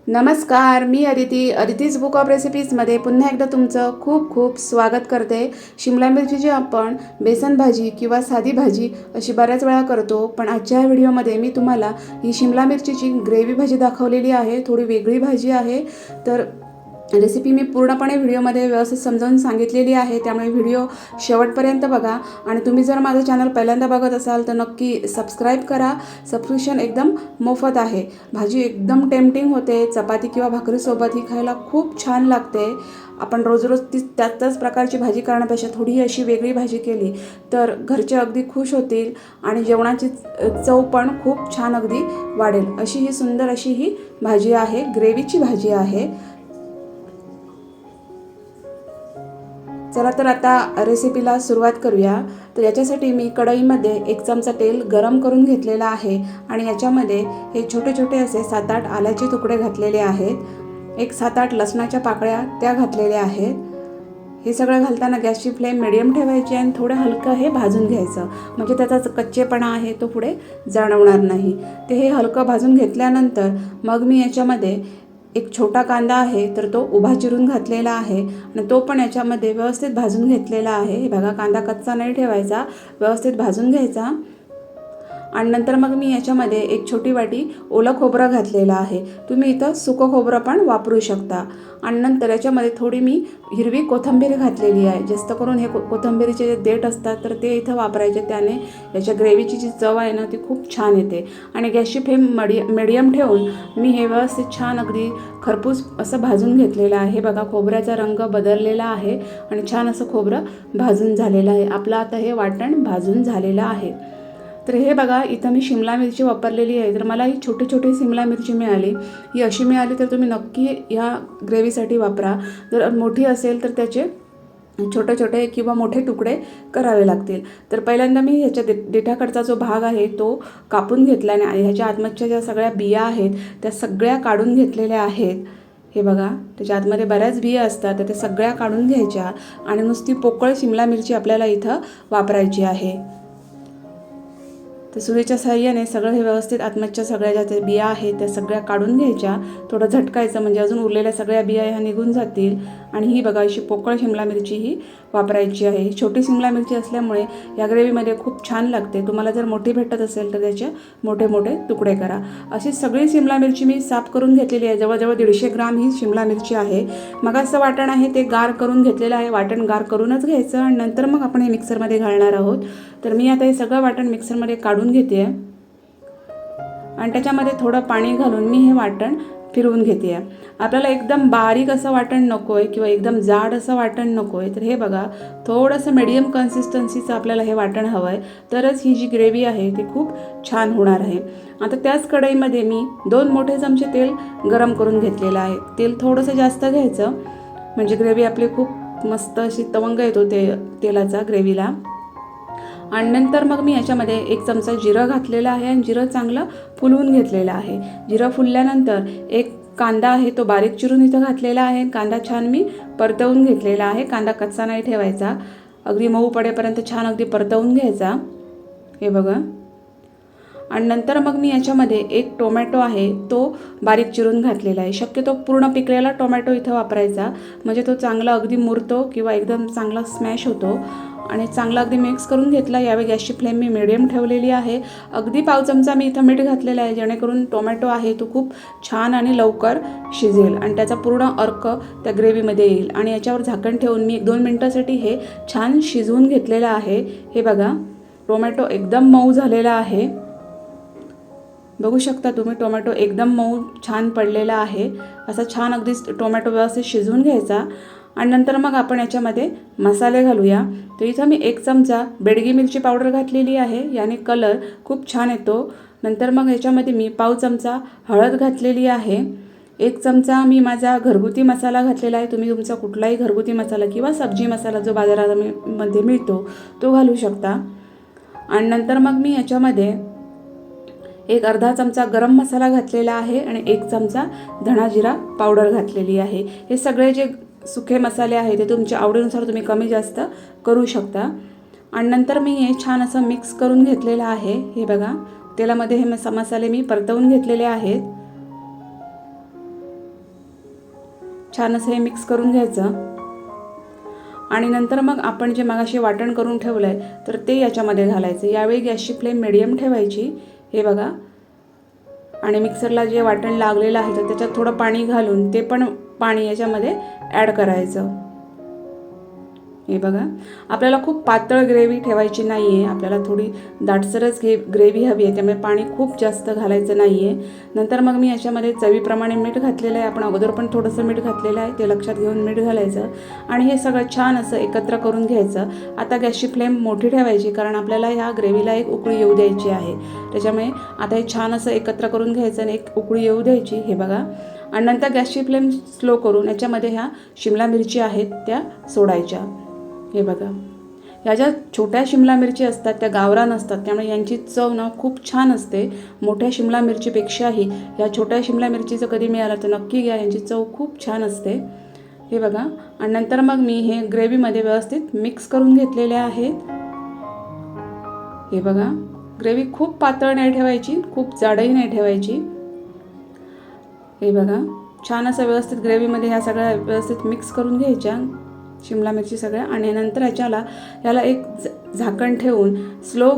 नमस्कार, मी अदितीज book of रेसिपीजमध्ये पुन्हा एकदा तुमचं खूप खूप स्वागत करते। शिमला मिरचीची आपण बेसन भाजी किंवा साधी भाजी अशी बऱ्याच वेळा करतो, पण आजच्या व्हिडिओमध्ये मी तुम्हाला ही शिमला मिरचीची ग्रेव्ही भाजी दाखवलेली आहे। थोडी वेगळी भाजी आहे, तर रेसिपी मी पूर्णपणे व्हिडिओमध्ये व्यवस्थित समजावून सांगितलेली आहे, त्यामुळे व्हिडिओ शेवटपर्यंत बघा। आणि तुम्ही जर माझं चॅनल पहिल्यांदा बघत असाल तर नक्की सबस्क्राईब करा। सबस्क्रिप्शन एकदम मोफत आहे। भाजी एकदम टेम्पटिंग होते, चपाती किंवा भाकरीसोबत ही खायला खूप छान लागते। आपण रोज रोज त्याच प्रकारची भाजी करण्यापेक्षा थोडी अशी वेगळी भाजी केली तर घरचे अगदी खुश होतील आणि जेवणाची चव पण खूप छान अगदी वाढेल। अशी ही सुंदर अशी ही भाजी आहे, ग्रेव्हीची भाजी आहे। चला तर आता रेसिपीला सुरुवात करूया। तर याच्यासाठी मी कढईमध्ये 1 चमचा तेल गरम करून घेतलेला आहे आणि याच्यामध्ये हे छोटे छोटे असे 7-8 आल्याचे तुकडे घातलेले आहेत। 7-8 लसणाच्या पाकळ्या त्या घातलेल्या आहेत। हे सगळं घालताना गॅसची फ्लेम मिडियम ठेवायची आणि थोडं हलकं हे भाजून घ्यायचं, म्हणजे त्याचा कच्चेपणा आहे तो पुढे जाणवणार नाही। ते हे हलकं भाजून घेतल्यानंतर मग मी याच्यामध्ये एक छोटा कांदा आहे तर तो उभा चिरून घातलेला आहे आणि तो पण याच्यामध्ये व्यवस्थित भाजून घेतलेला आहे। हे बघा, कांदा कच्चा नाही ठेवायचा, व्यवस्थित भाजून घ्यायचा। आणि नंतर मग मी याच्यामध्ये एक छोटी वाटी ओलं खोबरं घातलेलं आहे। तुम्ही इथं सुकं खोबरं पण वापरू शकता। आणि नंतर याच्यामध्ये थोडी मी हिरवी कोथिंबीर घातलेली आहे। जास्त करून हे कोथिंबीरीचे जे देठ असतात तर ते इथं वापरायचे, त्याने याच्या ग्रेव्हीची जी चव आहे ना ती खूप छान येते। आणि गॅसची फ्लेम मीडियम ठेवून मी हे व्यवस्थित छान अगदी खरपूस असं भाजून घेतलेलं आहे। बघा, खोबऱ्याचा रंग बदललेला आहे आणि छान असं खोबरं भाजून झालेलं आहे। आपलं आता हे वाटण भाजून झालेलं आहे। तर हे बघा, इथं मी शिमला मिरची वापरलेली आहे। तर मला ही छोटी छोटी शिमला मिरची मिळाली, ही अशी मिळाली तर तुम्ही नक्की ह्या ग्रेव्हीसाठी वापरा। जर मोठी असेल तर त्याचे छोटे छोटे किंवा मोठे तुकडे करावे लागतील। तर पहिल्यांदा मी ह्याच्या देठाकडचा जो भाग आहे तो कापून घेतला आणि ह्याच्या आतमधच्या ज्या सगळ्या बिया आहेत त्या सगळ्या काढून घेतलेल्या आहेत। हे बघा, त्याच्या आतमध्ये बऱ्याच बिया असतात तर त्या सगळ्या काढून घ्यायच्या आणि नुसती पोकळ शिमला मिरची आपल्याला इथं वापरायची आहे। तर सुरीच्या साहाय्याने सगळं हे व्यवस्थित आतमधच्या सगळ्या ज्या बिया आहेत त्या सगळ्या काढून घ्यायच्या। थोडं झटकायचं म्हणजे अजून उरलेल्या सगळ्या बिया ह्या निघून जातील। आणि ही बघा, अशी पोकळ शिमला मिरची ही वापरायची आहे। छोटी शिमला मिरची असल्यामुळे या ग्रेव्हीमध्ये खूप छान लागते। तुम्हाला जर मोठी भेटत असेल तर त्याचे मोठे मोठे तुकडे करा। अशी सगळी शिमला मिरची मी साफ करून घेतलेली आहे। जवळजवळ 150 ग्राम ही शिमला मिरची आहे। मग असं वाटण आहे ते गार करून घेतलेलं आहे। वाटण गार करूनच घ्यायचं आणि नंतर मग आपण हे मिक्सरमध्ये घालणार आहोत। तर मी आता हे सगळं वाटण मिक्सरमध्ये काढून घेते आणि त्याच्यामध्ये थोडं पाणी घालून मी हे वाटण फिरवून घेते। आपल्याला एकदम बारीक असं वाटण नको आहे किंवा एकदम जाड असं वाटण नको आहे। तर हे बघा, थोडंसं मीडियम कन्सिस्टन्सीचं आपल्याला हे वाटण हवं आहे, तरच ही जी ग्रेव्ही आहे ती खूप छान होणार आहे। आता त्याच कढईमध्ये मी 2 मोठे चमचे तेल गरम करून घेतलेलं आहे। तेल थोडंसं जास्त घ्यायचं म्हणजे ग्रेव्ही आपली खूप मस्त अशी तवंग येतो तेलाचा ग्रेव्हीला। आणि नंतर मग मी याच्यामध्ये 1 चमचा जिरं घातलेलं आहे आणि जिरं चांगलं फुलवून घेतलेलं आहे। जिरं फुलल्यानंतर एक कांदा आहे तो बारीक चिरून इथं घातलेला आहे। कांदा छान मी परतवून घेतलेला आहे। कांदा कच्चा नाही ठेवायचा, अगदी मऊ पडेपर्यंत छान अगदी परतवून घ्यायचा। हे बघा, आणि नंतर मग मी याच्यामध्ये 1 टोमॅटो आहे तो बारीक चिरून घातलेला आहे। शक्यतो पूर्ण पिकलेला टोमॅटो इथं वापरायचा, म्हणजे तो चांगला अगदी मुरतो किंवा एकदम चांगला स्मॅश होतो। आणि चांगला अगदी मिक्स करून घेतला। यावेळी गॅसची फ्लेम मी मिडियम ठेवलेली आहे। अगदी पाव चमचा मी इथं मीठ घातलेलं आहे, जेणेकरून टोमॅटो आहे तो खूप छान आणि लवकर शिजेल आणि त्याचा पूर्ण अर्क त्या ग्रेव्हीमध्ये येईल। आणि याच्यावर झाकण ठेवून मी 1-2 मिनिटासाठी हे छान शिजवून घेतलेलं आहे। हे बघा, टोमॅटो एकदम मऊ झालेला आहे। बघू शकता तुम्ही, टोमॅटो एकदम मऊ छान पडलेला आहे। असा छान अगदी टोमॅटो व्यवस्थित शिजवून घ्यायचा आणि नंतर मग आपण याच्यामध्ये मसाले घालूया। तर इथं मी 1 चमचा बेडगी मिरची पावडर घातलेली आहे, याने कलर खूप छान येतो। नंतर मग याच्यामध्ये मी पाव चमचा हळद घातलेली आहे। 1 चमचा मी माझा घरगुती मसाला घातलेला आहे। तुम्ही तुमचा कुठलाही घरगुती मसाला किंवा सब्जी मसाला जो बाजारामध्ये मिळतो तो घालू शकता। आणि नंतर मग मी याच्यामध्ये एक अर्धा चमचा गरम मसाला घातलेला आहे आणि 1 चमचा धणा जिरा पावडर घातलेली आहे। हे सगळे जे सुखे मसाले आहेत ते तुमच्या आवडीनुसार तुम्ही कमी जास्त करू शकता। आणि नंतर मी हे छान असं मिक्स करून घेतलेलं आहे। हे बघा, तेलामध्ये हे मसाले मी परतवून घेतलेले आहेत। छान असं हे मिक्स करून घ्यायचं आणि नंतर मग आपण जे मगाशी वाटण करून ठेवलं आहे तर ते याच्यामध्ये घालायचं। यावेळी गॅसची फ्लेम मिडियम ठेवायची। हे बघा, आणि मिक्सरला जे वाटण लागलेलं आहे तर त्याच्यात थोडं पाणी घालून ते पण पाणी याच्यामध्ये ॲड करायचं। हे बघा, आपल्याला खूप पातळ ग्रेव्ही ठेवायची नाही आहे, आपल्याला थोडी दाटसरच ग्रेव्ही हवी आहे, त्यामुळे पाणी खूप जास्त घालायचं नाही आहे। नंतर मग मी याच्यामध्ये चवीप्रमाणे मीठ घातलेलं आहे। आपण अगोदर पण थोडंसं मीठ घातलेलं आहे, ते लक्षात घेऊन मीठ घालायचं आणि हे सगळं छान असं एकत्र करून घ्यायचं। आता गॅसची फ्लेम मोठी ठेवायची, कारण आपल्याला ह्या ग्रेव्हीला एक उकळी येऊ द्यायची आहे। त्याच्यामुळे आता हे छान असं एकत्र करून घ्यायचं आणि एक उकळी येऊ द्यायची। हे बघा, आणि नंतर गॅसची फ्लेम स्लो करून याच्यामध्ये ह्या शिमला मिरची आहेत त्या सोडायच्या। हे बघा, ह्या ज्या छोट्या शिमला मिरची असतात त्या गावरान असतात, त्यामुळे यांची चव ना खूप छान असते मोठ्या शिमला मिरचीपेक्षाही। या छोट्या शिमला मिरचीचं कधी मिळालं तर नक्की घ्या, यांची चव खूप छान असते। हे बघा, आणि नंतर मग मी हे ग्रेव्हीमध्ये व्यवस्थित मिक्स करून घेतलेले आहेत। हे बघा, ग्रेव्ही खूप पातळ नाही ठेवायची, खूप जाडही नाही ठेवायची। हे बघा, छान असं व्यवस्थित ग्रेव्हीमध्ये ह्या सगळ्या व्यवस्थित मिक्स करून घ्यायच्या शिमला मिरची सगळ्या, आणि नंतर याला एक झाकण ठेवून स्लो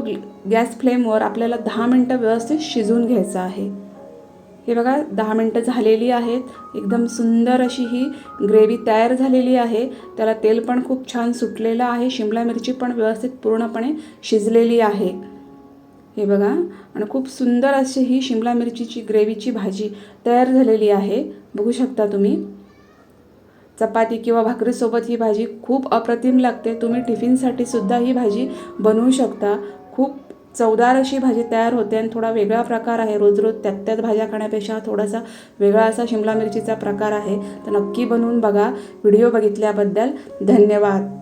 गॅस फ्लेमवर आपल्याला 10 मिनटं व्यवस्थित शिजवून घ्यायचं आहे। हे बघा, 10 मिनटं झालेली आहेत, एकदम सुंदर अशी ही ग्रेव्ही तयार झालेली आहे। त्याला तेल पण खूप छान सुटलेलं आहे, शिमला मिरची पण व्यवस्थित पूर्णपणे शिजलेली आहे। हे बघा, आणि खूप सुंदर अशी ही शिमला मिरचीची ग्रेव्हीची भाजी तयार झालेली आहे, बघू शकता तुम्ही। चपाती किंवा भाकरीसोबत ही भाजी खूप अप्रतिम लागते। तुम्ही टिफिनसाठी सुद्धा ही भाजी बनवू शकता। खूप चवदार अशी भाजी तयार होते आणि थोडा वेगळा प्रकार आहे, रोज रोज त्याच भाज्या खाण्यापेक्षा थोडासा वेगळा असा शिमला मिरचीचा प्रकार आहे, तर नक्की बनवून बघा। व्हिडिओ बघितल्याबद्दल धन्यवाद।